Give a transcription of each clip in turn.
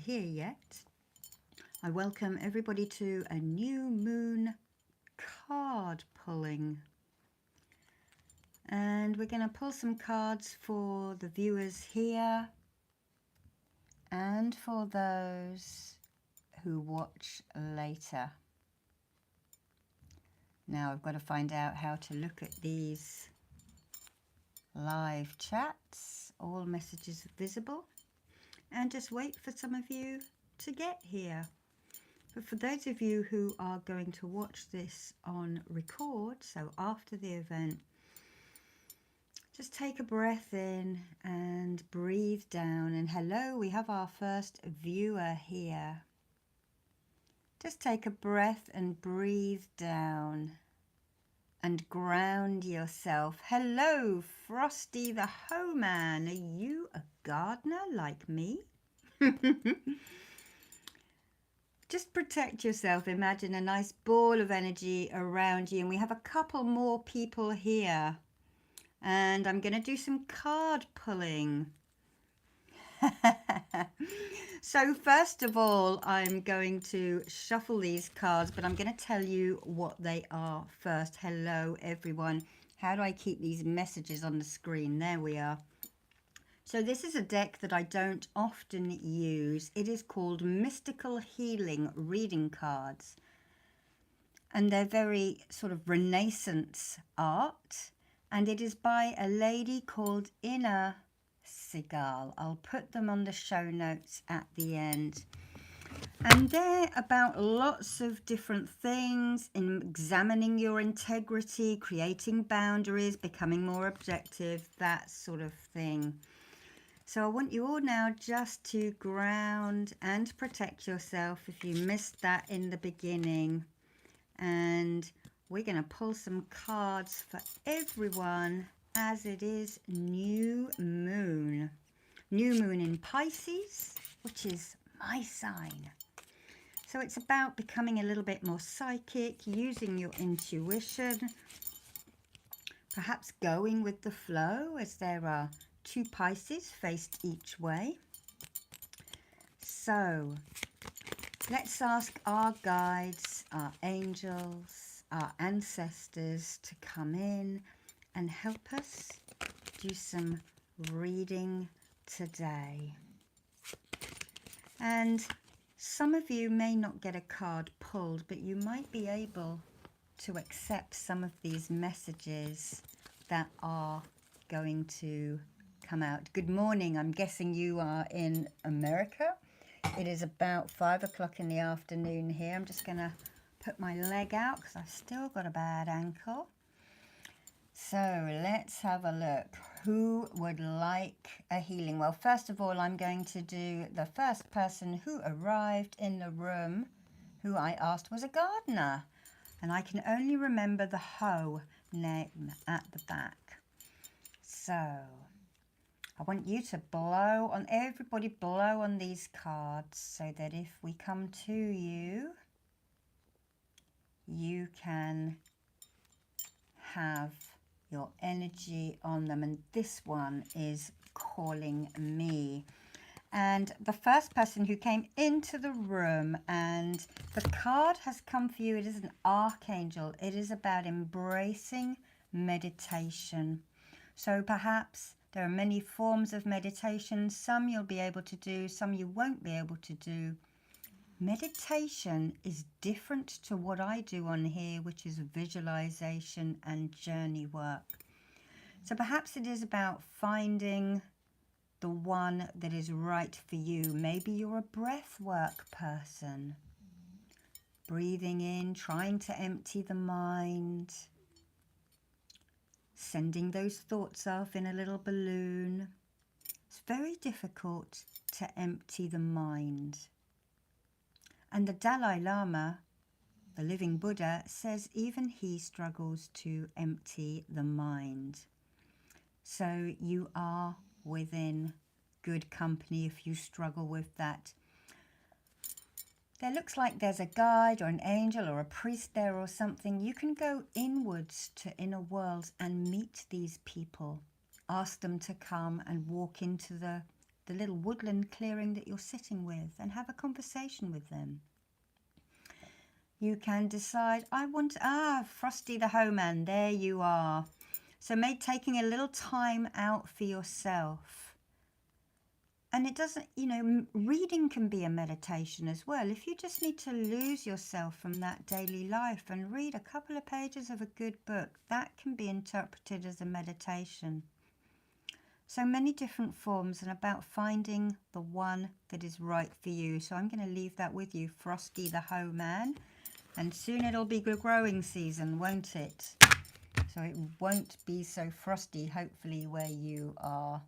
here yet, I welcome everybody to a new moon card pulling. And we're going to pull some cards for the viewers here and for those who watch later. Now I've got to find out how to look at these live chats. All messages are visible. And just wait for some of you to get here. But for those of you who are going to watch this on record, so after the event, just take a breath in and breathe down. And hello, we have our first viewer here. Just take a breath and breathe down and ground yourself. Hello, Frosty the Hoeman. Are you a gardener like me? Just protect yourself. Imagine a nice ball of energy around you. And we have a couple more people here. And I'm going to do some card pulling. So first of all, I'm going to shuffle these cards, but I'm going to tell you what they are first. Hello, everyone. How do I keep these messages on the screen? There we are. So this is a deck that I don't often use. It is called Mystical Healing Reading Cards. And they're very sort of Renaissance art. And it is by a lady called Segal. I'll put them on the show notes at the end. And they're about lots of different things, in examining your integrity, creating boundaries, becoming more objective, that sort of thing. So I want you all now just to ground and protect yourself if you missed that in the beginning. And we're going to pull some cards for everyone as it is new moon. New moon in Pisces, which is my sign. So it's about becoming a little bit more psychic, using your intuition, perhaps going with the flow as there are two Pisces faced each way. So let's ask our guides, our angels, our ancestors to come in and help us do some reading today. And some of you may not get a card pulled, but you might be able to accept some of these messages that are going to come out. Good morning. I'm guessing you are in America. It is about 5 o'clock in the afternoon here. I'm just going to put my leg out because I've still got a bad ankle. So let's have a look. Who would like a healing? Well, first of all, I'm going to do the first person who arrived in the room who I asked was a gardener. And I can only remember the hoe name at the back. So I want you to blow on, everybody blow on these cards so that if we come to you, you can have your energy on them. And this one is calling me. And the first person who came into the room, and the card has come for you, it is an archangel. It is about embracing meditation. So perhaps there are many forms of meditation. Some you'll be able to do, some you won't be able to do. Meditation is different to what I do on here, which is visualization and journey work. So perhaps it is about finding the one that is right for you. Maybe you're a breath work person. Breathing in, trying to empty the mind. Sending those thoughts off in a little balloon. It's very difficult to empty the mind. And the Dalai Lama, the living Buddha, says even he struggles to empty the mind. So you are within good company if you struggle with that. There looks like there's a guide or an angel or a priest there or something. You can go inwards to inner worlds and meet these people. Ask them to come and walk into the the little woodland clearing that you're sitting with and have a conversation with them. You can decide, I want, Frosty the Hoeman, there you are. So taking a little time out for yourself. And it doesn't, reading can be a meditation as well. If you just need to lose yourself from that daily life and read a couple of pages of a good book, that can be interpreted as a meditation. So many different forms, and about finding the one that is right for you. So I'm going to leave that with you, Frosty the Hoeman. And soon it'll be growing season, won't it? So it won't be so frosty, hopefully, where you are.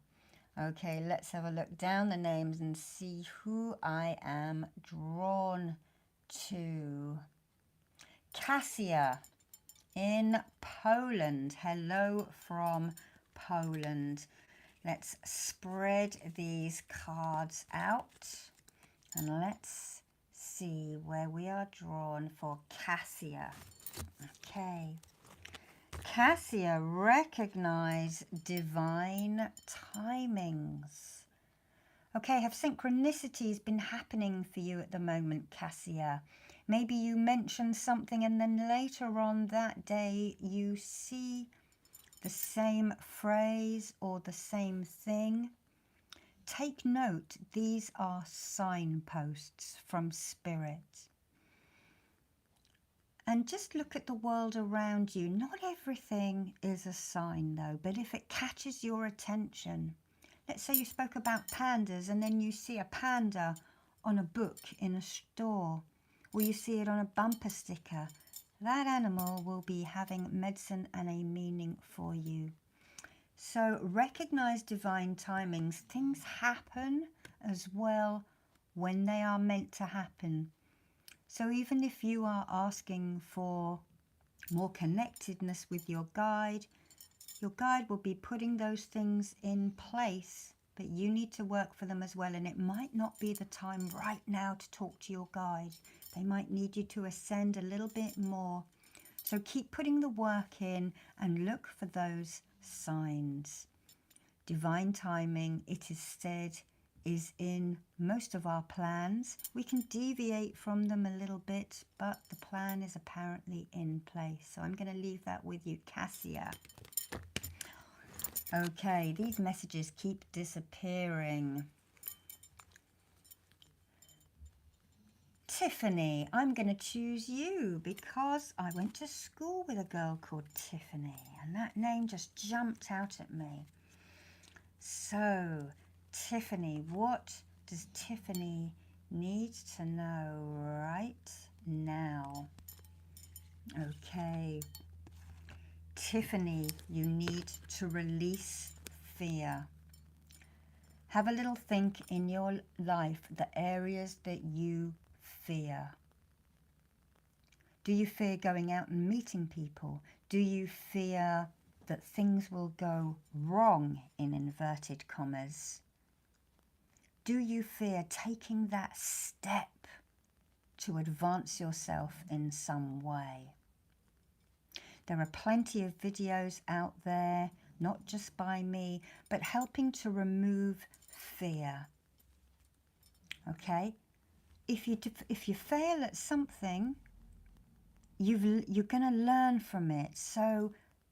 Okay, let's have a look down the names and see who I am drawn to. Kasia in Poland. Hello from Poland. Let's spread these cards out and let's see where we are drawn for Kasia. Okay. Kasia, recognize divine timings. Okay, have synchronicities been happening for you at the moment, Kasia? Maybe you mentioned something and then later on that day you see the same phrase or the same thing. Take note, these are signposts from Spirit. And just look at the world around you. Not everything is a sign though, but if it catches your attention, let's say you spoke about pandas and then you see a panda on a book in a store, or you see it on a bumper sticker, that animal will be having medicine and a meaning for you. So recognize divine timings. Things happen as well when they are meant to happen. So even if you are asking for more connectedness with your guide will be putting those things in place, but you need to work for them as well. And it might not be the time right now to talk to your guide. They might need you to ascend a little bit more. So keep putting the work in and look for those signs. Divine timing, it is said, is in most of our plans. We can deviate from them a little bit, but the plan is apparently in place. So I'm going to leave that with you, Kasia. Okay, these messages keep disappearing. Tiffany, I'm going to choose you because I went to school with a girl called Tiffany and that name just jumped out at me. So, Tiffany, what does Tiffany need to know right now? Okay. Tiffany, you need to release fear. Have a little think in your life, the areas that you fear. Do you fear going out and meeting people? Do you fear that things will go wrong, in inverted commas? Do you fear taking that step to advance yourself in some way? There are plenty of videos out there, not just by me, but helping to remove fear. Okay? If you fail at something, you're going to learn from it. So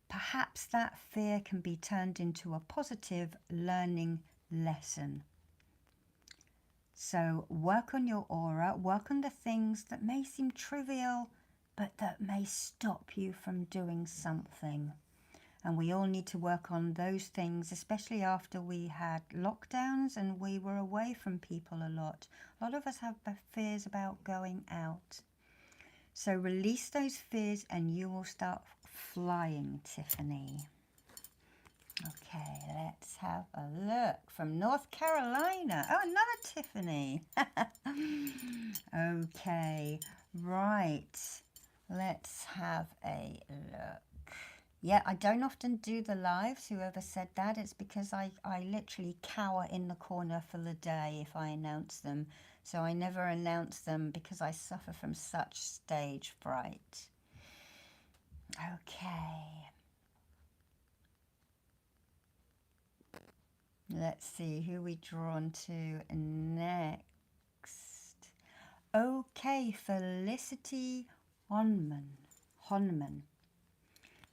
perhaps that fear can be turned into a positive learning lesson. So work on your aura, work on the things that may seem trivial, but that may stop you from doing something. And we all need to work on those things, especially after we had lockdowns and we were away from people a lot. A lot of us have fears about going out. So release those fears and you will start flying, Tiffany. Okay, let's have a look from North Carolina. Oh, another Tiffany. Okay, right. Let's have a look. Yeah, I don't often do the lives. Whoever said that, it's because I literally cower in the corner for the day if I announce them. So I never announce them because I suffer from such stage fright. Okay. Let's see who we drawn to next. Okay, Felicity Honman.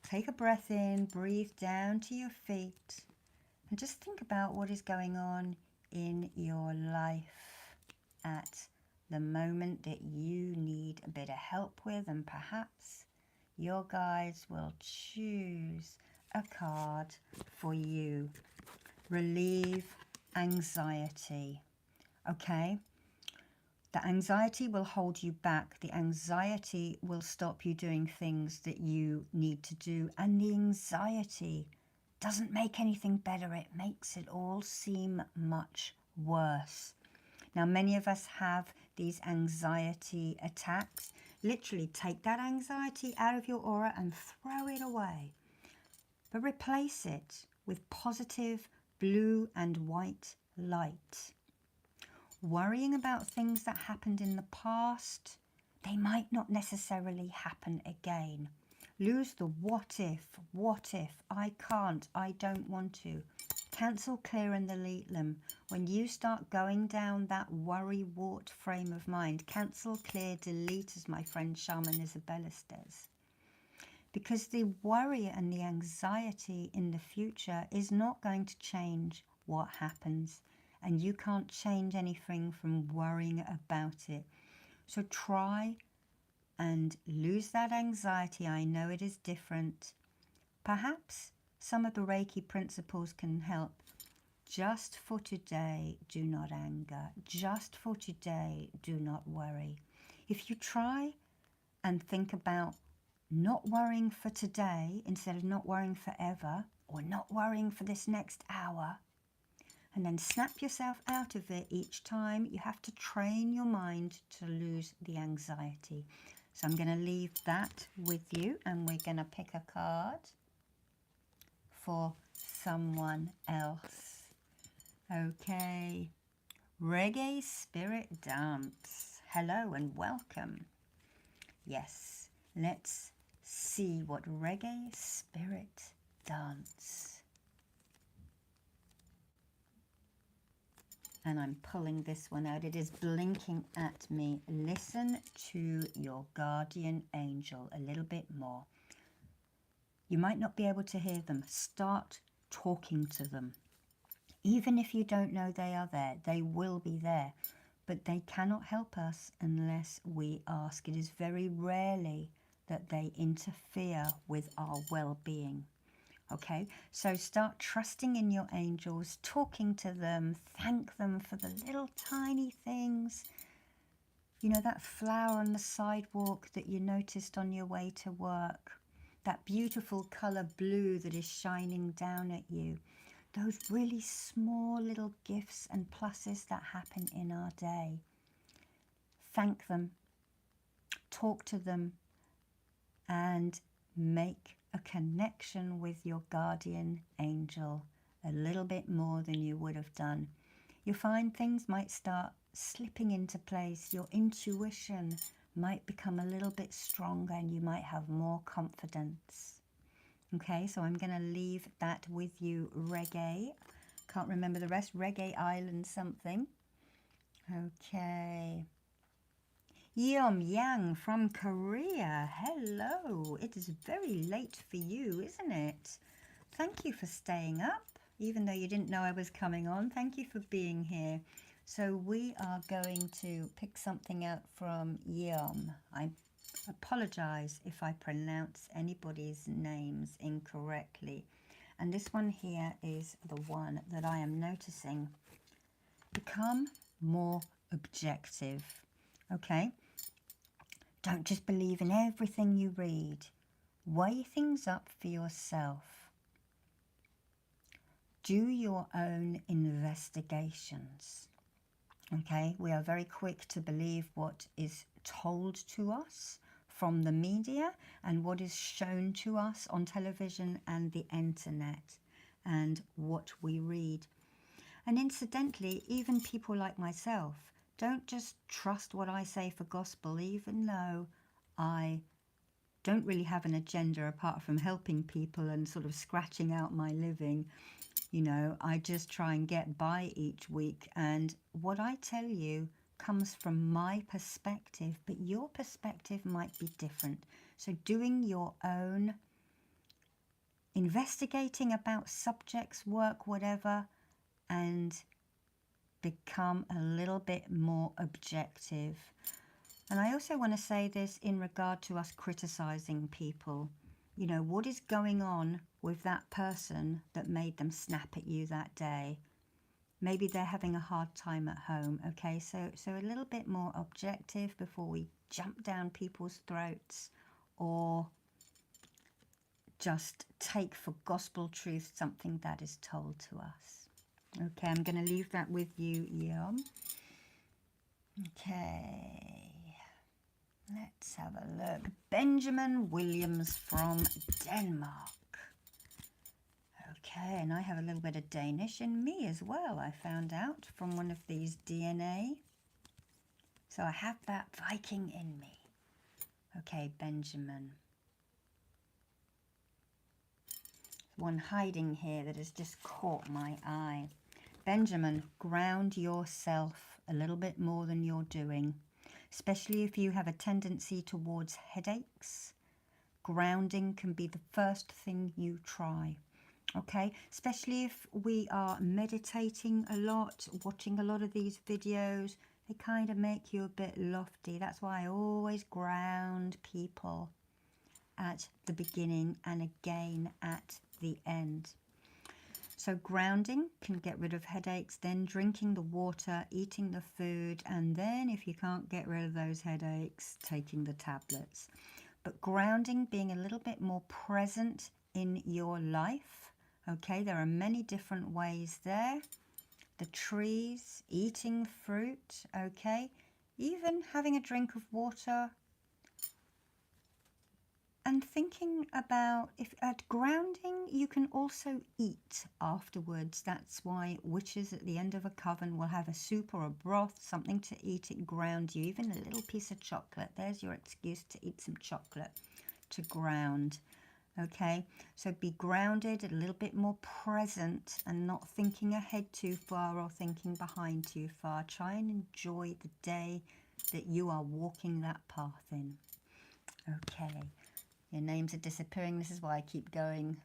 Take a breath in, breathe down to your feet, and just think about what is going on in your life at the moment that you need a bit of help with, and perhaps your guides will choose a card for you. Relieve anxiety. Okay? The anxiety will hold you back. The anxiety will stop you doing things that you need to do. And the anxiety doesn't make anything better. It makes it all seem much worse. Now, many of us have these anxiety attacks. Literally take that anxiety out of your aura and throw it away. But replace it with positive blue and white light. Worrying about things that happened in the past, they might not necessarily happen again. Lose the what if, I can't, I don't want to. Cancel, clear and delete them. When you start going down that worry-wart frame of mind, cancel, clear, delete, as my friend Shaman Isabella says. Because the worry and the anxiety in the future is not going to change what happens. And you can't change anything from worrying about it. So try and lose that anxiety. I know it is different. Perhaps some of the Reiki principles can help. Just for today, do not anger. Just for today, do not worry. If you try and think about not worrying for today instead of not worrying forever, or not worrying for this next hour, and then snap yourself out of it each time, you have to train your mind to lose the anxiety. So I'm going to leave that with you, and we're going to pick a card for someone else. Okay. Reggae Spirit Dance. Hello and welcome. Yes, let's see what Reggae Spirit Dance. And I'm pulling this one out. It is blinking at me. Listen to your guardian angel a little bit more. You might not be able to hear them. Start talking to them. Even if you don't know they are there, they will be there. But they cannot help us unless we ask. It is very rarely that they interfere with our well-being. Okay, so start trusting in your angels, talking to them, thank them for the little tiny things. You know, that flower on the sidewalk that you noticed on your way to work, that beautiful colour blue that is shining down at you. Those really small little gifts and pluses that happen in our day. Thank them, talk to them, and make a connection with your guardian angel a little bit more than you would have done. You find things might start slipping into place. Your intuition might become a little bit stronger and you might have more confidence. Okay, so I'm going to leave that with you, Reggae. Can't remember the rest. Reggae Island something. Okay. Yum Yang from Korea. Hello. It is very late for you, isn't it? Thank you for staying up, even though you didn't know I was coming on. Thank you for being here. So we are going to pick something out from Yum. I apologize if I pronounce anybody's names incorrectly. And this one here is the one that I am noticing. Become more objective. Okay? Don't just believe in everything you read. Weigh things up for yourself. Do your own investigations. Okay, we are very quick to believe what is told to us from the media and what is shown to us on television and the internet and what we read. And incidentally, even people like myself, don't just trust what I say for gospel, even though I don't really have an agenda apart from helping people and sort of scratching out my living. You know, I just try and get by each week, and what I tell you comes from my perspective, but your perspective might be different. So doing your own investigating about subjects, work, whatever, and become a little bit more objective. And I also want to say this in regard to us criticizing people. You know, what is going on with that person that made them snap at you that day? Maybe they're having a hard time at home, okay? So a little bit more objective before we jump down people's throats or just take for gospel truth something that is told to us. Okay, I'm going to leave that with you, Yum. Okay, let's have a look. Benjamin Williams from Denmark. Okay, and I have a little bit of Danish in me as well, I found out from one of these DNA. So I have that Viking in me. Okay, Benjamin. One hiding here that has just caught my eye. Benjamin, ground yourself a little bit more than you're doing, especially if you have a tendency towards headaches. Grounding can be the first thing you try. Okay, especially if we are meditating a lot, watching a lot of these videos, they kind of make you a bit lofty. That's why I always ground people at the beginning and again at the end. So grounding can get rid of headaches, then drinking the water, eating the food, and then if you can't get rid of those headaches, taking the tablets. But grounding, being a little bit more present in your life. Okay, there are many different ways there. The trees, eating fruit, okay, even having a drink of water. And thinking about, if at grounding, you can also eat afterwards. That's why witches at the end of a coven will have a soup or a broth, something to eat. It grounds you, even a little piece of chocolate. There's your excuse to eat some chocolate to ground. Okay, so be grounded, a little bit more present and not thinking ahead too far or thinking behind too far. Try and enjoy the day that you are walking that path in. Okay, your names are disappearing. This is why I keep going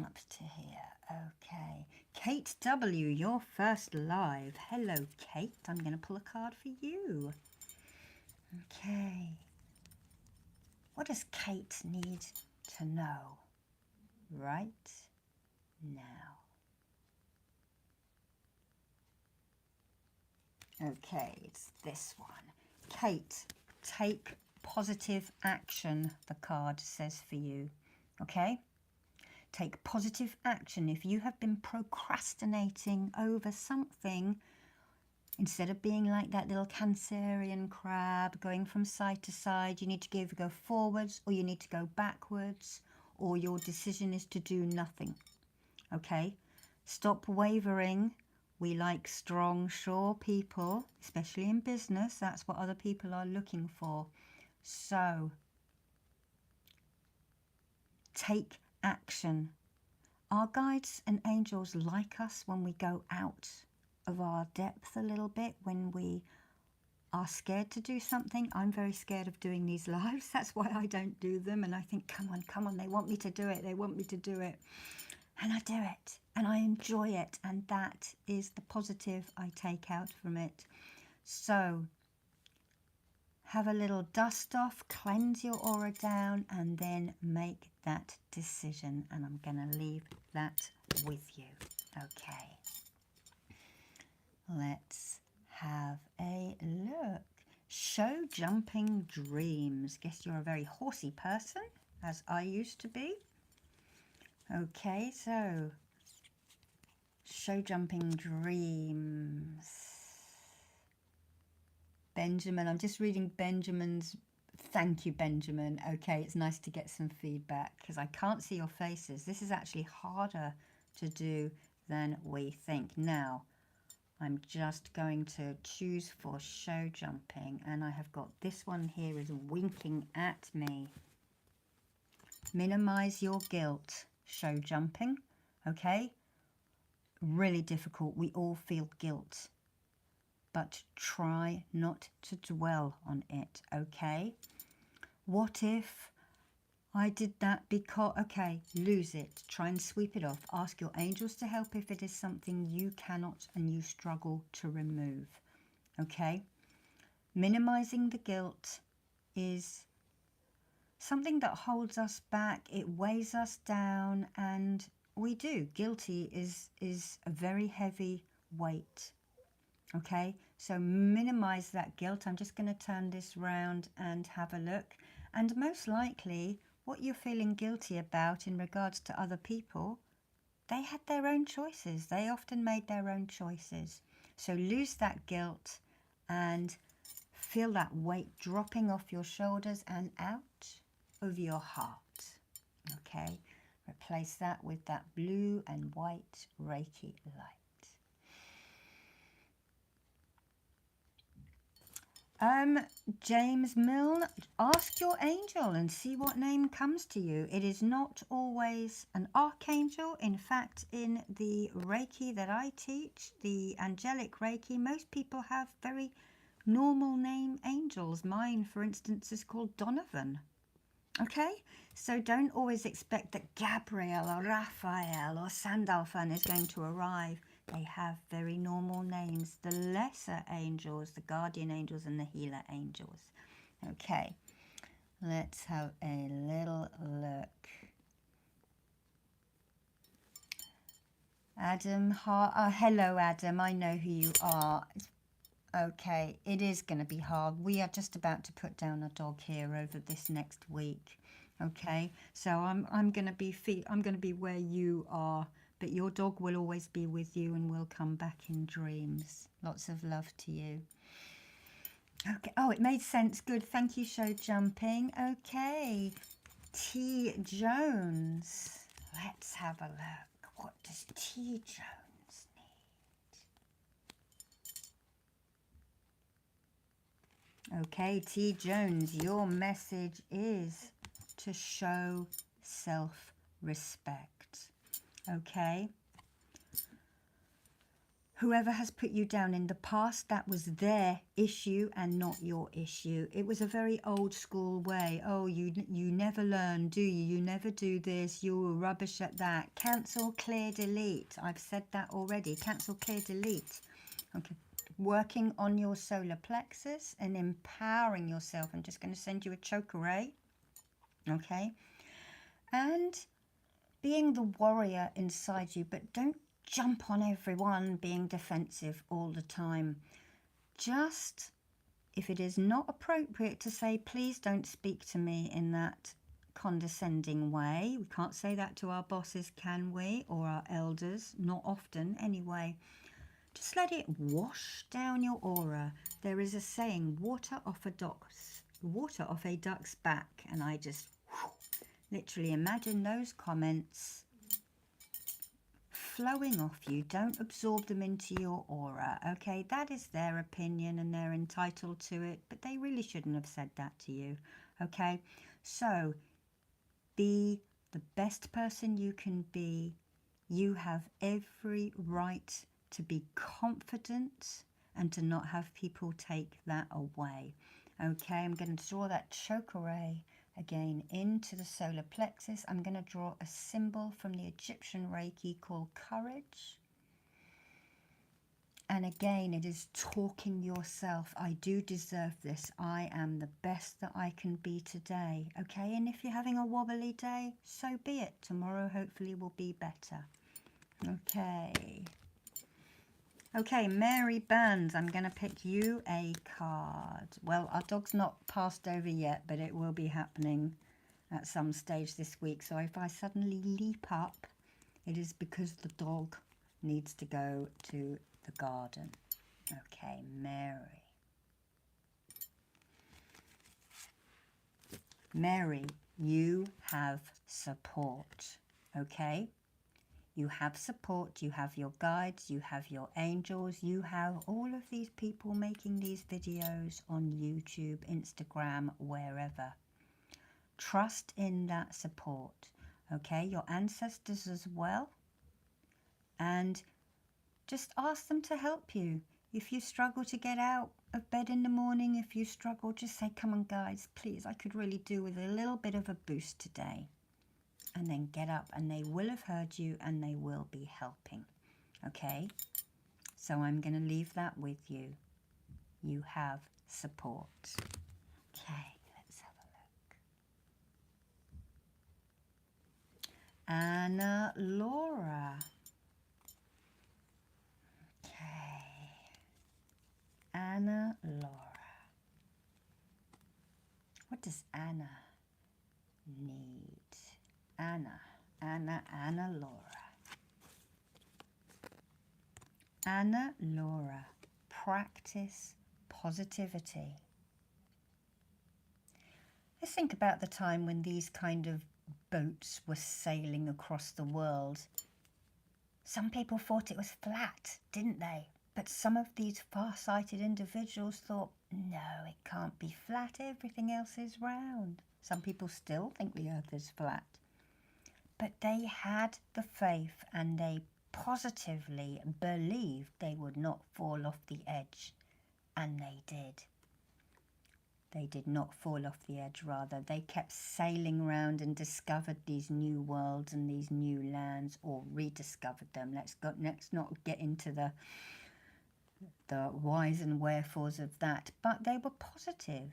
up to here. Okay, Kate W., your first live. Hello, Kate. I'm going to pull a card for you. Okay. What does Kate need to know right now? Okay, it's this one. Kate, take positive action, the card says for you. Okay? Take positive action. If you have been procrastinating over something, instead of being like that little Cancerian crab going from side to side, you need to either go forwards or you need to go backwards, or your decision is to do nothing. Okay? Stop wavering. We like strong, sure people, especially in business. That's what other people are looking for. So, take action. Our guides and angels like us when we go out of our depth a little bit, when we are scared to do something. I'm very scared of doing these lives. That's why I don't do them. And I think, come on, they want me to do it. They want me to do it. And I do it. And I enjoy it. And that is the positive I take out from it. So have a little dust off, cleanse your aura down, and then make that decision. And I'm going to leave that with you. Okay. Let's have a look. Show jumping dreams. Guess you're a very horsey person, as I used to be. Okay, so show jumping dreams. Benjamin, I'm just reading Benjamin's. Thank you, Benjamin. Okay, it's nice to get some feedback because I can't see your faces. This is actually harder to do than we think. Now, I'm just going to choose for show jumping, and I have got this one here is winking at me. Minimize your guilt. Show jumping. okay? Really difficult. We all feel guilt, but try not to dwell on it, okay? What if I did that because, okay, lose it. Try and sweep it off. Ask your angels to help if it is something you cannot and you struggle to remove, okay? Minimizing the guilt is something that holds us back. It weighs us down, and we do. Guilty is a very heavy weight, okay? So minimize that guilt. I'm just going to turn this round and have a look. And most likely, what you're feeling guilty about in regards to other people, they had their own choices. They often made their own choices. So lose that guilt and feel that weight dropping off your shoulders and out of your heart. Okay, replace that with that blue and white Reiki light. James Milne, ask your angel and see what name comes to you. It is not always an archangel. In fact, in the Reiki that I teach, the angelic Reiki, most people have very normal name angels. Mine, for instance, is called Donovan. Okay, so don't always expect that Gabriel or Raphael or Sandalphon is going to arrive. They have very normal names, the lesser angels, the guardian angels and the healer angels. Okay, let's have a little look. Adam, hello Adam, I know who you are. Okay, it is going to be hard. We are just about to put down a dog here over this next week. Okay, so I'm going to be where you are, but your dog will always be with you and will come back in dreams. Lots of love to you. Okay. Oh, it made sense. Good. Thank you, show jumping. Okay, T Jones. Let's have a look. What does T Jones need? Okay, T Jones, your message is to show self-respect. Okay? Whoever has put you down in the past, that was their issue and not your issue. It was a very old school way. Oh, you never learn, do you? You never do this. You're rubbish at that. Cancel, clear, delete. I've said that already. Cancel, clear, delete. Okay. Working on your solar plexus and empowering yourself. I'm just going to send you a chakra ray. Okay? And being the warrior inside you, but don't jump on everyone being defensive all the time. Just, if it is not appropriate to say, please don't speak to me in that condescending way. We can't say that to our bosses, can we? Or our elders, not often anyway. Just let it wash down your aura. There is a saying, water off a duck's back, and I just literally imagine those comments flowing off you. Don't absorb them into your aura, okay? That is their opinion and they're entitled to it, but they really shouldn't have said that to you, okay? So be the best person you can be. You have every right to be confident and to not have people take that away, okay? I'm going to draw that chakra ray again into the solar plexus. I'm going to draw a symbol from the Egyptian Reiki called courage. And again, it is talking yourself. I do deserve this. I am the best that I can be today. Okay, and if you're having a wobbly day, so be it. Tomorrow hopefully will be better. Okay. Okay, Mary Burns, I'm going to pick you a card. Well, our dog's not passed over yet, but it will be happening at some stage this week. So if I suddenly leap up, it is because the dog needs to go to the garden. Okay, Mary. Mary, you have support, okay? You have support, you have your guides, you have your angels, you have all of these people making these videos on YouTube, Instagram, wherever. Trust in that support, okay? Your ancestors as well, and just ask them to help you. If you struggle to get out of bed in the morning, if you struggle, just say, come on guys, please, I could really do with a little bit of a boost today. And then get up, and they will have heard you and they will be helping. Okay? So I'm going to leave that with you. You have support. Okay, let's have a look. Anna Laura. Okay. Anna Laura. What does Anna need? Anna Laura. Anna Laura, practice positivity. Let's think about the time when these kind of boats were sailing across the world. Some people thought it was flat, didn't they? But some of these far-sighted individuals thought, no, it can't be flat, everything else is round. Some people still think the earth is flat. But they had the faith and they positively believed they would not fall off the edge. And they did. They did not fall off the edge, rather. They kept sailing around and discovered these new worlds and these new lands, or rediscovered them. Let's not get into the whys and wherefores of that. But they were positive.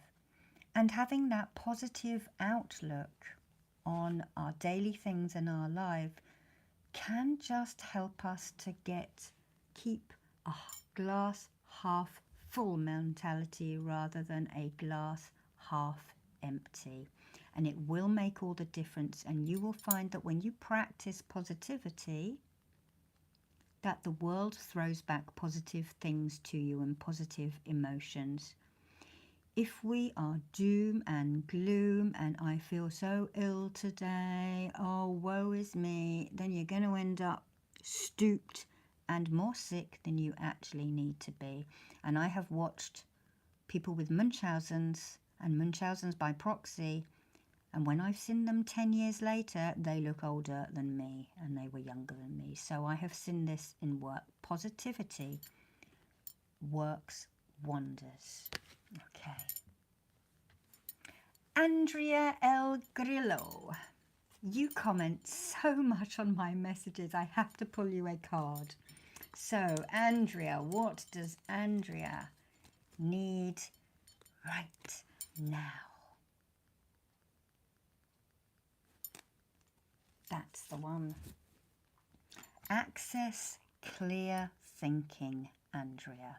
And having that positive outlook on our daily things in our life can just help us to keep a glass half full mentality rather than a glass half empty. And it will make all the difference. And you will find that when you practice positivity, that the world throws back positive things to you and positive emotions. If we are doom and gloom and I feel so ill today, oh woe is me, then you're going to end up stooped and more sick than you actually need to be. And I have watched people with Munchausen's and Munchausen's by proxy, and when I've seen them 10 years later, they look older than me and they were younger than me. So I have seen this in work. Positivity works wonders. Okay. Andrea El Grillo. You comment so much on my messages, I have to pull you a card. So, Andrea, what does Andrea need right now? That's the one. Access clear thinking, Andrea.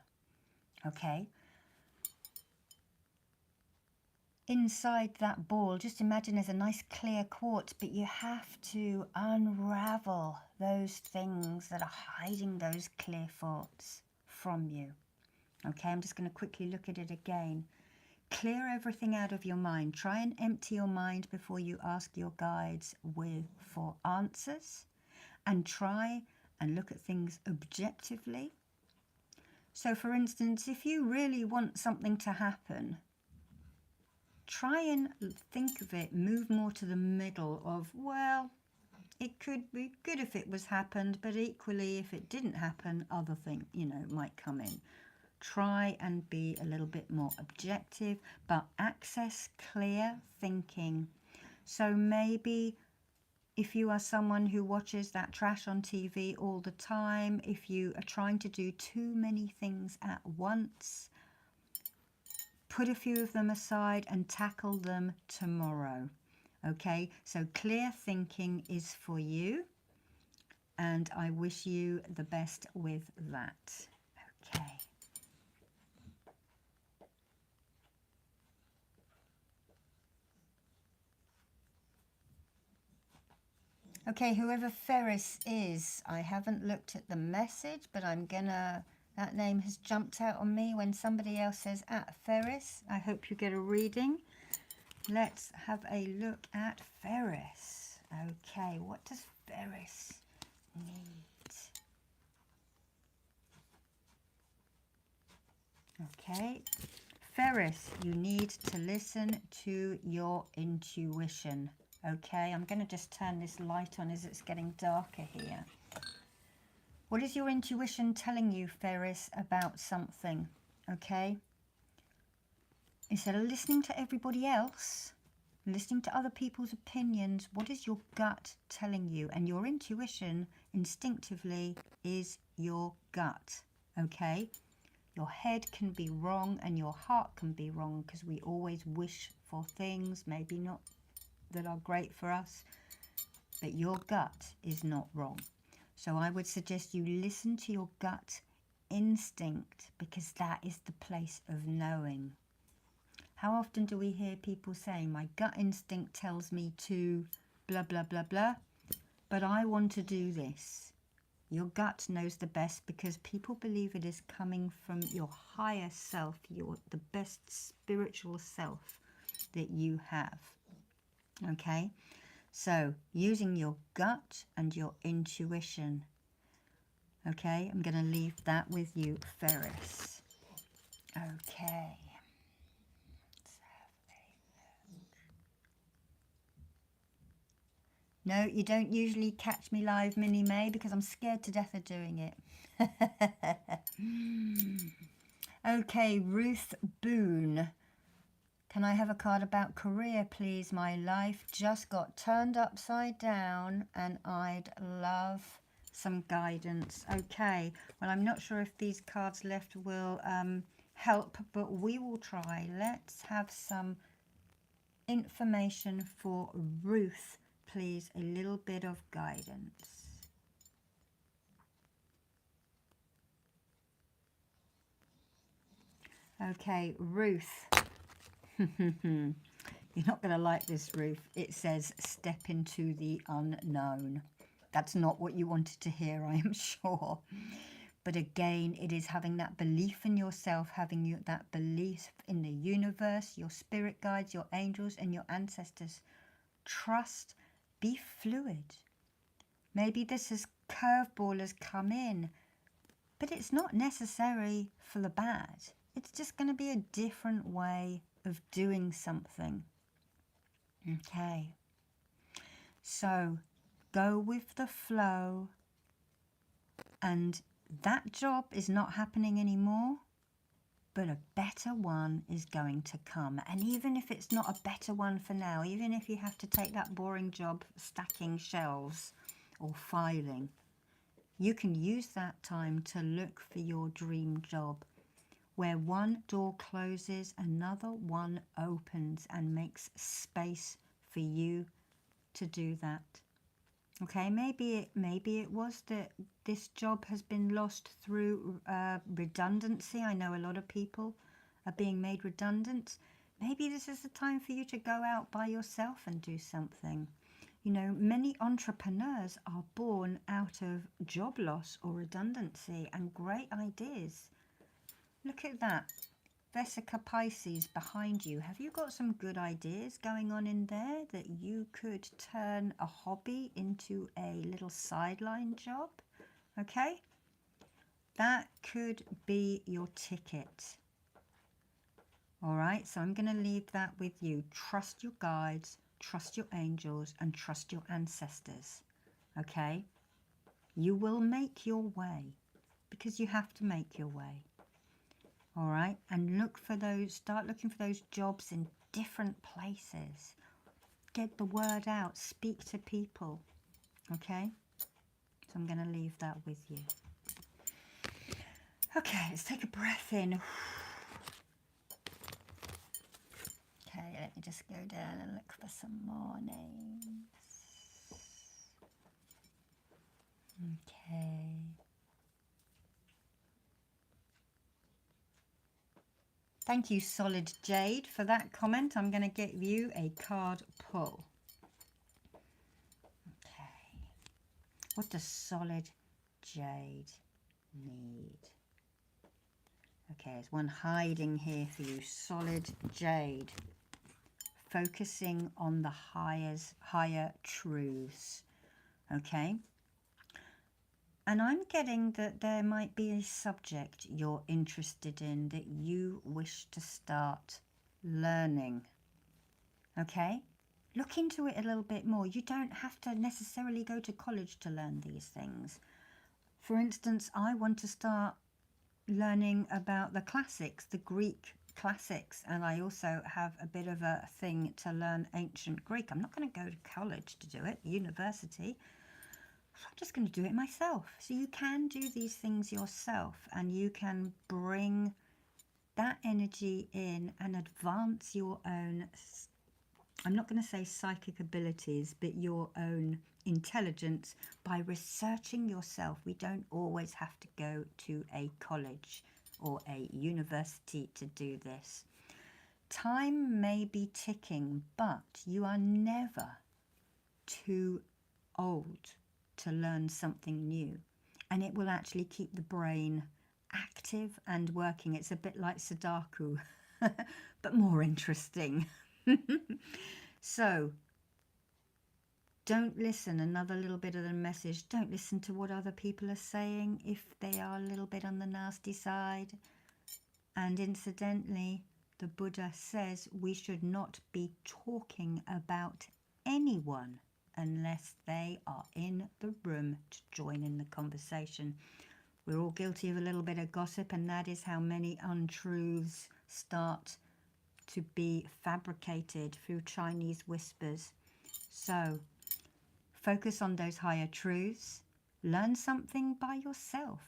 Okay? Inside that ball, just imagine there's a nice clear quartz, but you have to unravel those things that are hiding those clear thoughts from you. Okay, I'm just going to quickly look at it again. Clear everything out of your mind. Try and empty your mind before you ask your guides for answers. And try and look at things objectively. So, for instance, if you really want something to happen, try and think of it, move more to the middle of, well, it could be good if it was happened, but equally if it didn't happen, other things, might come in. Try and be a little bit more objective, but access clear thinking. So maybe if you are someone who watches that trash on TV all the time, if you are trying to do too many things at once, put a few of them aside and tackle them tomorrow. Okay, so clear thinking is for you, and I wish you the best with that. Okay. Okay, whoever Ferris is, I haven't looked at the message, but that name has jumped out on me when somebody else says Ferris. I hope you get a reading. Let's have a look at Ferris. Okay, what does Ferris need? Okay, Ferris, you need to listen to your intuition. Okay, I'm going to just turn this light on as it's getting darker here. What is your intuition telling you, Ferris, about something? Okay? Instead of listening to everybody else, listening to other people's opinions, what is your gut telling you? And your intuition, instinctively, is your gut. Okay? Your head can be wrong and your heart can be wrong, because we always wish for things, maybe not that are great for us, but your gut is not wrong. So I would suggest you listen to your gut instinct, because that is the place of knowing. How often do we hear people say, my gut instinct tells me to blah, blah, blah, blah, but I want to do this. Your gut knows the best, because people believe it is coming from your higher self, the best spiritual self that you have. Okay? So, using your gut and your intuition. Okay, I'm going to leave that with you, Ferris. Okay. Let's have a look. No, you don't usually catch me live, Minnie May, because I'm scared to death of doing it. Okay, Ruth Boone. Can I have a card about career, please? My life just got turned upside down and I'd love some guidance. Okay, well, I'm not sure if these cards left will help, but we will try. Let's have some information for Ruth, please. A little bit of guidance. Okay, Ruth. You're not going to like this, Ruth. It says, step into the unknown. That's not what you wanted to hear, I am sure. But again, it is having that belief in yourself, having that belief in the universe, your spirit guides, your angels, and your ancestors. Trust, be fluid. Maybe this is curveball has come in, but it's not necessary for the bad. It's just going to be a different way of doing something. Okay, so go with the flow, and that job is not happening anymore, but a better one is going to come. And even if it's not a better one for now, even if you have to take that boring job stacking shelves or filing, you can use that time to look for your dream job, where one door closes, another one opens and makes space for you to do that. Okay, maybe it was that this job has been lost through redundancy. I know a lot of people are being made redundant. Maybe this is the time for you to go out by yourself and do something. You know, many entrepreneurs are born out of job loss or redundancy, and great ideas. Look at that. Vesica Pisces behind you. Have you got some good ideas going on in there that you could turn a hobby into a little sideline job? Okay? That could be your ticket. All right, so I'm going to leave that with you. Trust your guides, trust your angels, and trust your ancestors. Okay? You will make your way, because you have to make your way. All right, and look for those, start looking for those jobs in different places. Get the word out, speak to people, okay? So I'm going to leave that with you. Okay, let's take a breath in. Okay, let me just go down and look for some more names. Okay. Thank you, Solid Jade, for that comment. I'm going to get you a card pull. Okay. What does Solid Jade need? Okay, there's one hiding here for you. Solid Jade. Focusing on the higher truths. Okay. And I'm getting that there might be a subject you're interested in that you wish to start learning. Okay? Look into it a little bit more. You don't have to necessarily go to college to learn these things. For instance, I want to start learning about the classics, the Greek classics, and I also have a bit of a thing to learn ancient Greek. I'm not going to go to college to do it, university. I'm just going to do it myself. So you can do these things yourself, and you can bring that energy in and advance your own, I'm not going to say psychic abilities, but your own intelligence by researching yourself. We don't always have to go to a college or a university to do this. Time may be ticking, but you are never too old to learn something new, and it will actually keep the brain active and working. It's a bit like Sudoku, but more interesting. So don't listen, another little bit of the message, don't listen to what other people are saying if they are a little bit on the nasty side. And incidentally, the Buddha says we should not be talking about anyone unless they are in the room to join in the conversation. We're all guilty of a little bit of gossip, and that is how many untruths start to be fabricated through Chinese whispers. So focus on those higher truths. Learn something by yourself.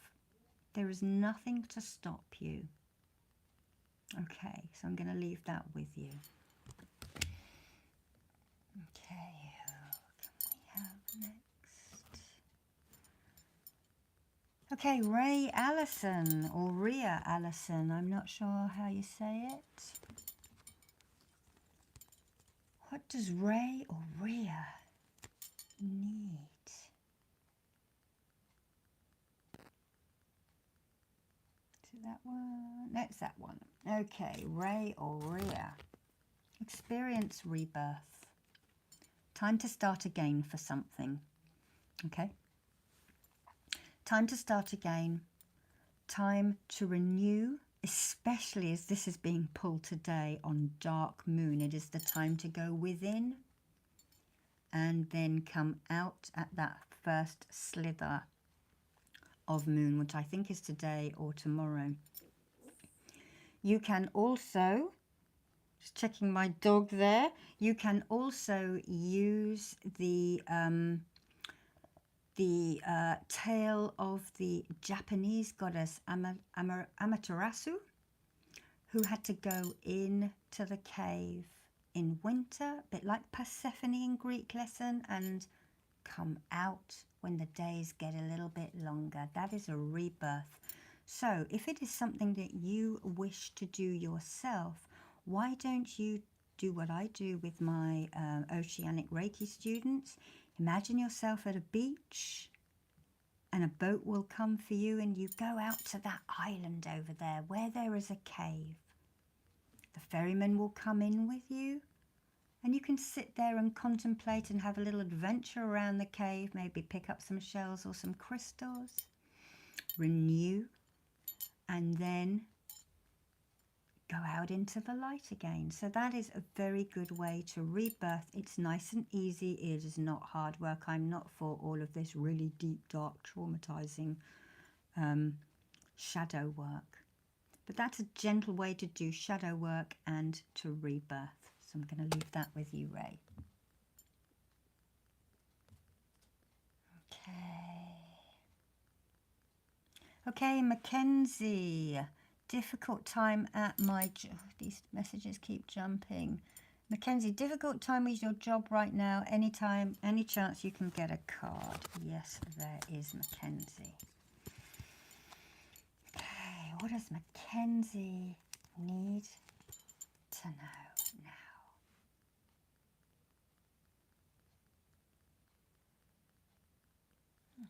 There is nothing to stop you. Okay, so I'm going to leave that with you. Okay, what can we have next? Okay, Ray Allison, or Rhea Allison, I'm not sure how you say it. What does Ray or Rhea need? Is it that one? No, it's that one. Okay, Ray or Rhea. Experience rebirth. Time to start again for something. Okay? Time to start again. Time to renew, especially as this is being pulled today on dark moon. It is the time to go within and then come out at that first slither of moon, which I think is today or tomorrow. You can also, just checking my dog there, you can also use the tale of the Japanese goddess Amaterasu, who had to go into the cave in winter, a bit like Persephone in Greek lesson, and come out when the days get a little bit longer. That is a rebirth. So if it is something that you wish to do yourself, why don't you do what I do with my Oceanic Reiki students? Imagine yourself at a beach and a boat will come for you, and you go out to that island over there where there is a cave. The ferryman will come in with you, and you can sit there and contemplate and have a little adventure around the cave, maybe pick up some shells or some crystals, renew, and then go out into the light again. So that is a very good way to rebirth. It's nice and easy. It is not hard work. I'm not for all of this really deep, dark, traumatizing shadow work. But that's a gentle way to do shadow work and to rebirth. So I'm going to leave that with you, Ray. Okay, Mackenzie. Difficult time at my job. These messages keep jumping. Mackenzie, difficult time with your job right now. Anytime, any chance you can get a card. Yes, there is Mackenzie. Okay, what does Mackenzie need to know now?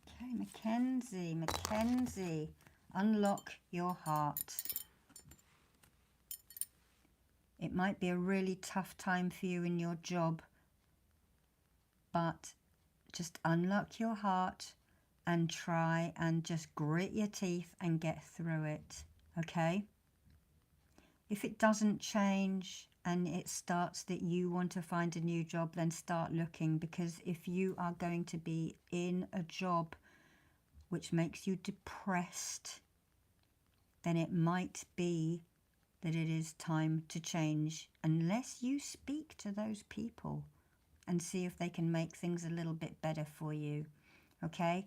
Okay, Mackenzie, unlock your heart. It might be a really tough time for you in your job, but just unlock your heart and try and just grit your teeth and get through it, okay? If it doesn't change and it starts that you want to find a new job, then start looking, because if you are going to be in a job which makes you depressed, then it might be that it is time to change, unless you speak to those people and see if they can make things a little bit better for you. Okay?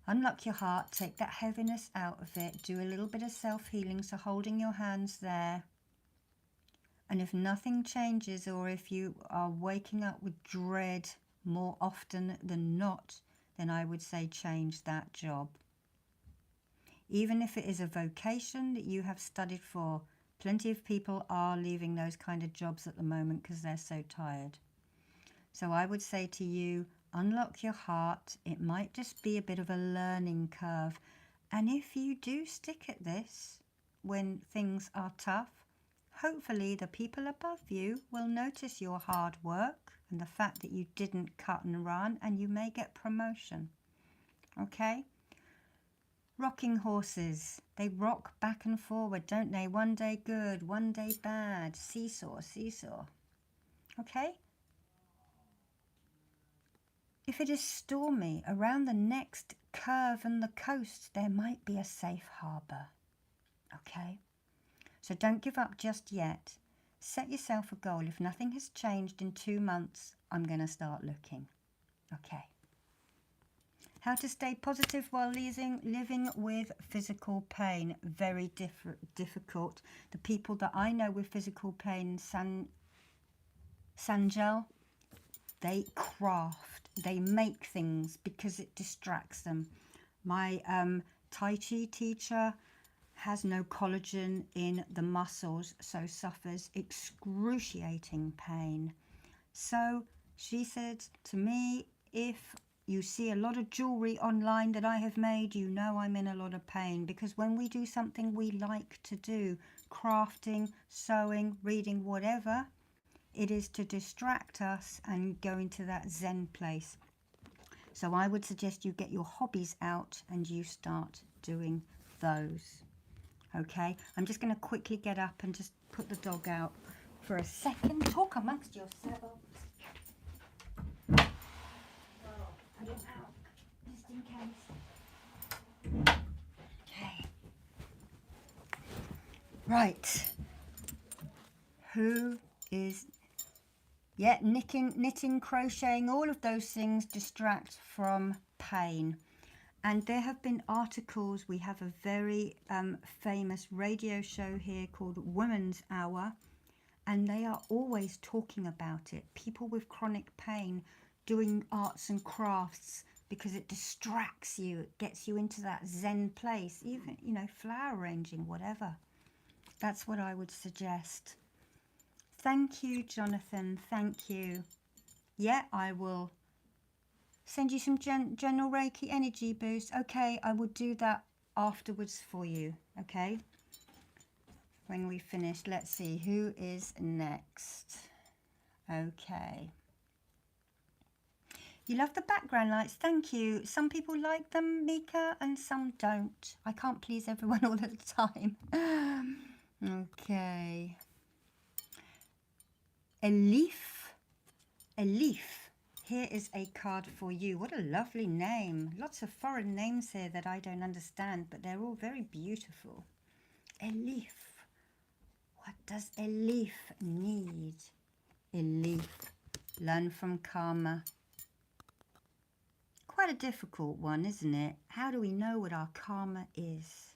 Unlock your heart, take that heaviness out of it, do a little bit of self-healing, so holding your hands there. And if nothing changes, or if you are waking up with dread more often than not, then I would say change that job. Even if it is a vocation that you have studied for, plenty of people are leaving those kind of jobs at the moment because they're so tired. So I would say to you, unlock your heart. It might just be a bit of a learning curve. And if you do stick at this when things are tough, hopefully the people above you will notice your hard work and the fact that you didn't cut and run, and you may get promotion. Okay? Rocking horses, they rock back and forward, don't they? One day good, one day bad. Seesaw, seesaw. Okay? If it is stormy, around the next curve and the coast, there might be a safe harbour. Okay? So don't give up just yet. Set yourself a goal. If nothing has changed in 2 months, I'm going to start looking. Okay? How to stay positive while living with physical pain. Very difficult. The people that I know with physical pain, Segal, they craft, they make things because it distracts them. My Tai Chi teacher has no collagen in the muscles, so suffers excruciating pain. So she said to me, if you see a lot of jewellery online that I have made, you know I'm in a lot of pain, because when we do something we like to do, crafting, sewing, reading, whatever, it is to distract us and go into that Zen place. So I would suggest you get your hobbies out and you start doing those. Okay, I'm just going to quickly get up and just put the dog out for a second. Talk amongst yourselves. Put it out, just in case. Okay. Right. Who is... Yeah, knitting, crocheting, all of those things distract from pain. And there have been articles. We have a very famous radio show here called Women's Hour, and they are always talking about it. People with chronic pain doing arts and crafts because it distracts you. It gets you into that Zen place. Even, you know, flower arranging, whatever. That's what I would suggest. Thank you, Jonathan. Thank you. Yeah, I will send you some general Reiki energy boost. Okay, I will do that afterwards for you. Okay? When we finish, let's see who is next. Okay. You love the background lights. Thank you. Some people like them, Mika, and some don't. I can't please everyone all the time. Okay. A leaf. Here is a card for you. What a lovely name. Lots of foreign names here that I don't understand, but they're all very beautiful. A leaf. What does a leaf need? A leaf. Learn from karma. Quite a difficult one, isn't it? How do we know what our karma is?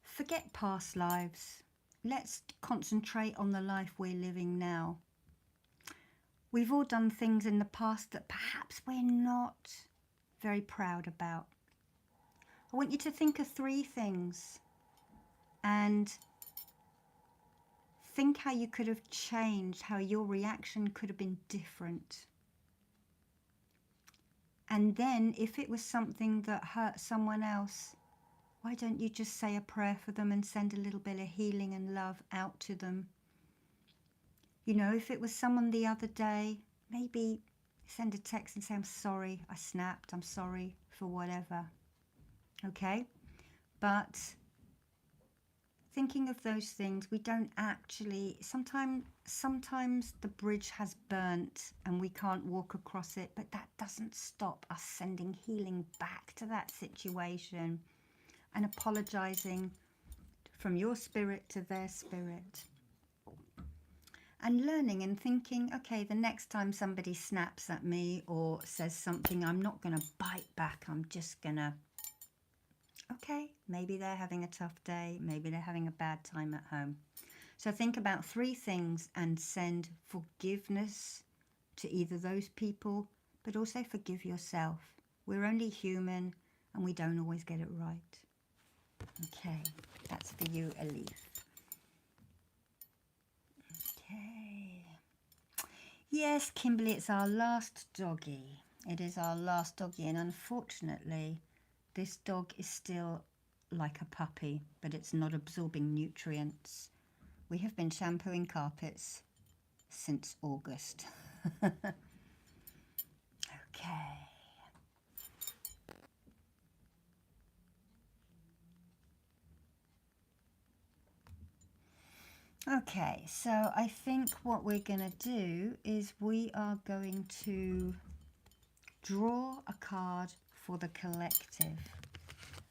Forget past lives. Let's concentrate on the life we're living now. We've all done things in the past that perhaps we're not very proud about. I want you to think of 3 things and think how you could have changed, how your reaction could have been different. And then if it was something that hurt someone else, why don't you just say a prayer for them and send a little bit of healing and love out to them? You know, if it was someone the other day, maybe send a text and say, I'm sorry, I snapped, I'm sorry for whatever. Okay? But thinking of those things, we don't actually, sometimes the bridge has burnt and we can't walk across it, but that doesn't stop us sending healing back to that situation and apologizing from your spirit to their spirit. And learning and thinking, okay, the next time somebody snaps at me or says something, I'm not going to bite back. I'm just going to, okay, maybe they're having a tough day. Maybe they're having a bad time at home. So think about 3 things and send forgiveness to either those people, but also forgive yourself. We're only human and we don't always get it right. Okay, that's for you, Elif. Okay. Yes, Kimberly, it's our last doggy. It is our last doggy, and unfortunately, this dog is still like a puppy, but it's not absorbing nutrients. We have been shampooing carpets since August. Okay. Okay, so I think what we're going to do is we are going to draw a card for the collective.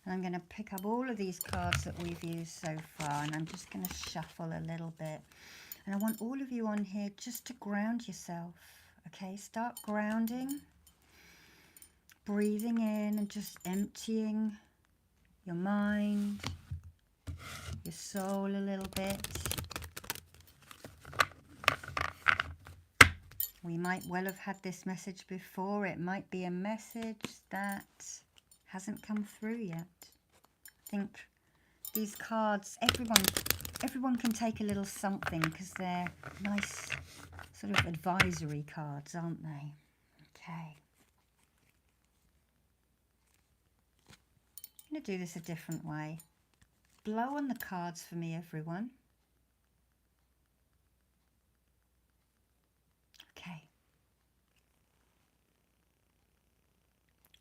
And I'm going to pick up all of these cards that we've used so far, and I'm just going to shuffle a little bit. And I want all of you on here just to ground yourself. Okay, start grounding, breathing in and just emptying your mind, your soul a little bit. We might well have had this message before. It might be a message that hasn't come through yet. I think these cards, everyone can take a little something because they're nice sort of advisory cards, aren't they? Okay. I'm going to do this a different way. Blow on the cards for me, everyone. Okay.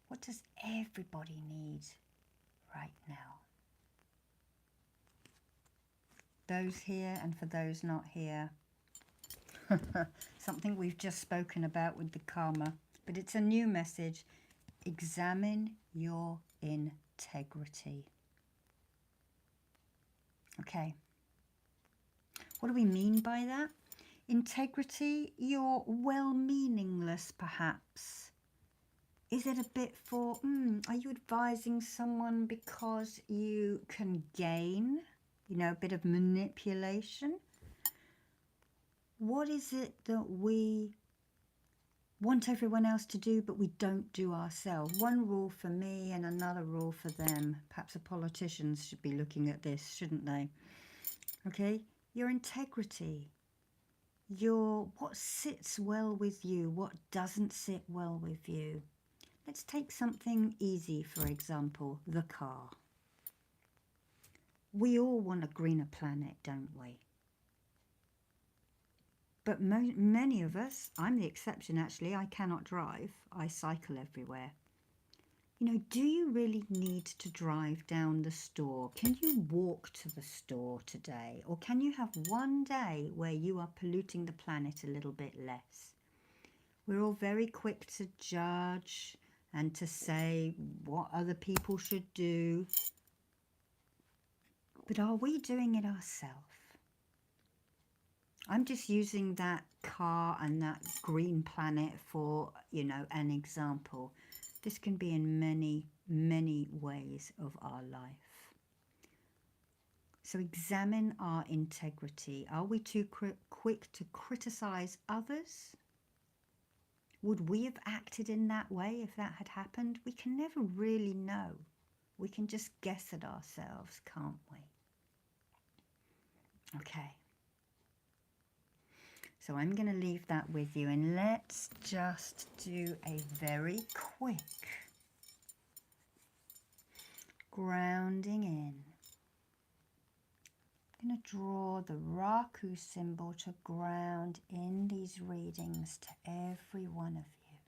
What does everybody need right now? Those here and for those not here. Something we've just spoken about with the karma, but it's a new message. Examine your integrity. Okay. What do we mean by that? Integrity, you're well-meaningless perhaps. Is it a bit for, are you advising someone because you can gain, you know, a bit of manipulation? What is it that we want everyone else to do but we don't do ourselves? One rule for me and another rule for them. Perhaps the politicians should be looking at this, shouldn't they? Okay, your integrity. What sits well with you, what doesn't sit well with you. Let's take something easy, for example, the car. We all want a greener planet, don't we? But many of us, I'm the exception actually, I cannot drive, I cycle everywhere. You know, do you really need to drive down the store? Can you walk to the store today? Or can you have one day where you are polluting the planet a little bit less? We're all very quick to judge and to say what other people should do. But are we doing it ourselves? I'm just using that car and that green planet for, you know, an example. This can be in many, many ways of our life. So examine our integrity. Are we too quick to criticize others? Would we have acted in that way if that had happened? We can never really know. We can just guess at ourselves, can't we? Okay. So I'm going to leave that with you, and let's just do a very quick grounding in. I'm going to draw the Raku symbol to ground in these readings to every one of you.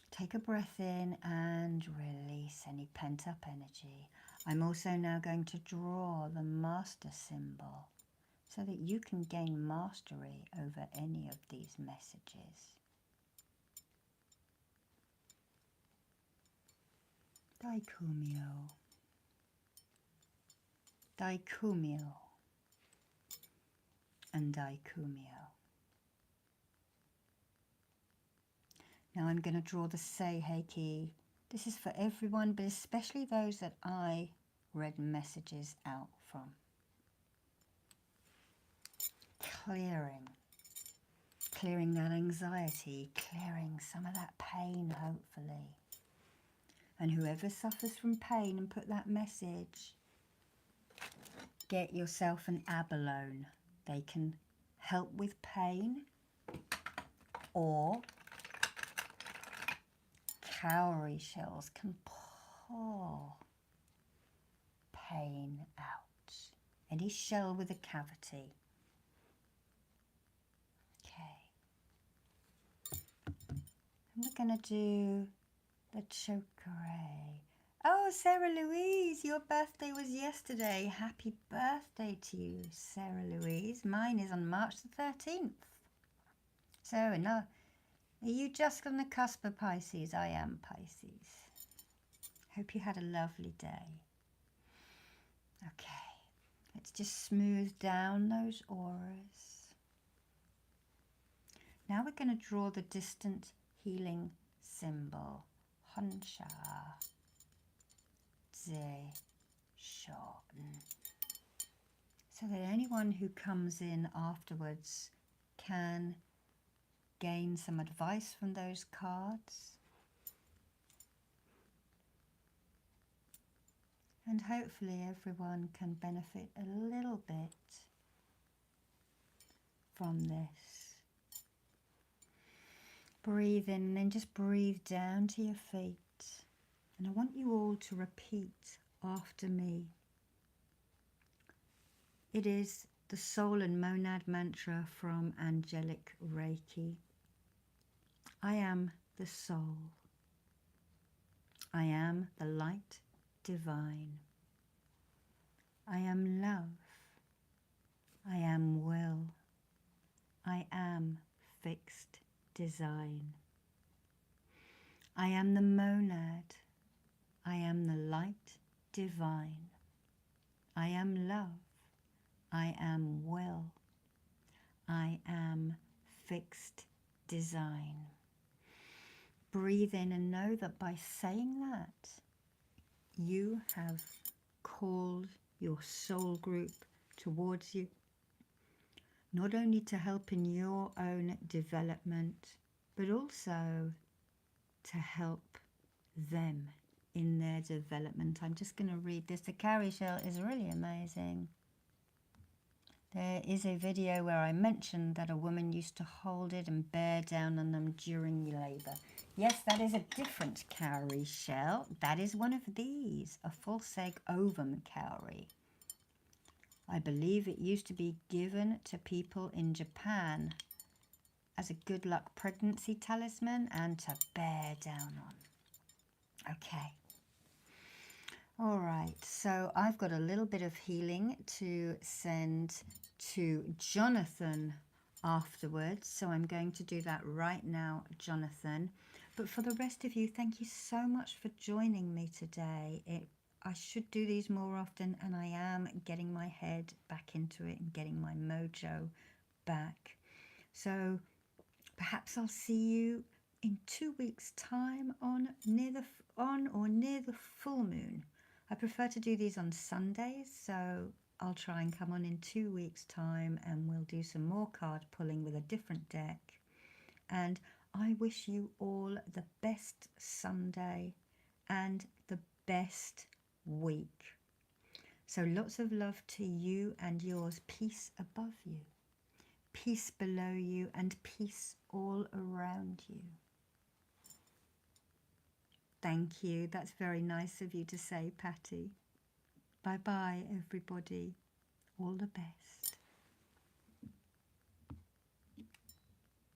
Take a breath in and release any pent-up energy. I'm also now going to draw the master symbol so that you can gain mastery over any of these messages. Daikumyo, Daikumyo, and Daikumyo. Now I'm going to draw the Seiheki. This is for everyone, but especially those that I read messages out from. Clearing that anxiety, clearing some of that pain, hopefully. And whoever suffers from pain and put that message, get yourself an abalone. They can help with pain, or cowrie shells can pull pain out. Any shell with a cavity. Okay. And we're going to do the chokore. Oh, Sarah Louise, your birthday was yesterday. Happy birthday to you, Sarah Louise. Mine is on March the 13th. So, no, are you just on the cusp of Pisces? I am Pisces. Hope you had a lovely day. Okay, let's just smooth down those auras. Now we're going to draw the distant healing symbol. Honsha Ze Shon. So that anyone who comes in afterwards can gain some advice from those cards. And hopefully everyone can benefit a little bit from this. Breathe in and then just breathe down to your feet. And I want you all to repeat after me. It is the soul and monad mantra from Angelic Reiki. I am the soul. I am the light divine. I am love. I am will. I am fixed design. I am the monad. I am the light divine. I am love. I am will. I am fixed design. Breathe in and know that by saying that, you have called your soul group towards you, not only to help in your own development, but also to help them in their development. I'm just going to read this. The cowrie shell is really amazing. There is a video where I mentioned that a woman used to hold it and bear down on them during labour. Yes, that is a different cowrie shell. That is one of these, a false egg ovum cowrie. I believe it used to be given to people in Japan as a good luck pregnancy talisman and to bear down on. Okay. All right, so I've got a little bit of healing to send to Jonathan afterwards. So I'm going to do that right now, Jonathan. But for the rest of you, thank you so much for joining me today. I should do these more often, and I am getting my head back into it and getting my mojo back. So perhaps I'll see you in 2 weeks' time on or near the full moon. I prefer to do these on Sundays, so I'll try and come on in 2 weeks' time and we'll do some more card pulling with a different deck. And I wish you all the best Sunday and the best week. So lots of love to you and yours. Peace above you, peace below you, and peace all around you. Thank you. That's very nice of you to say, Patty. Bye-bye, everybody. All the best.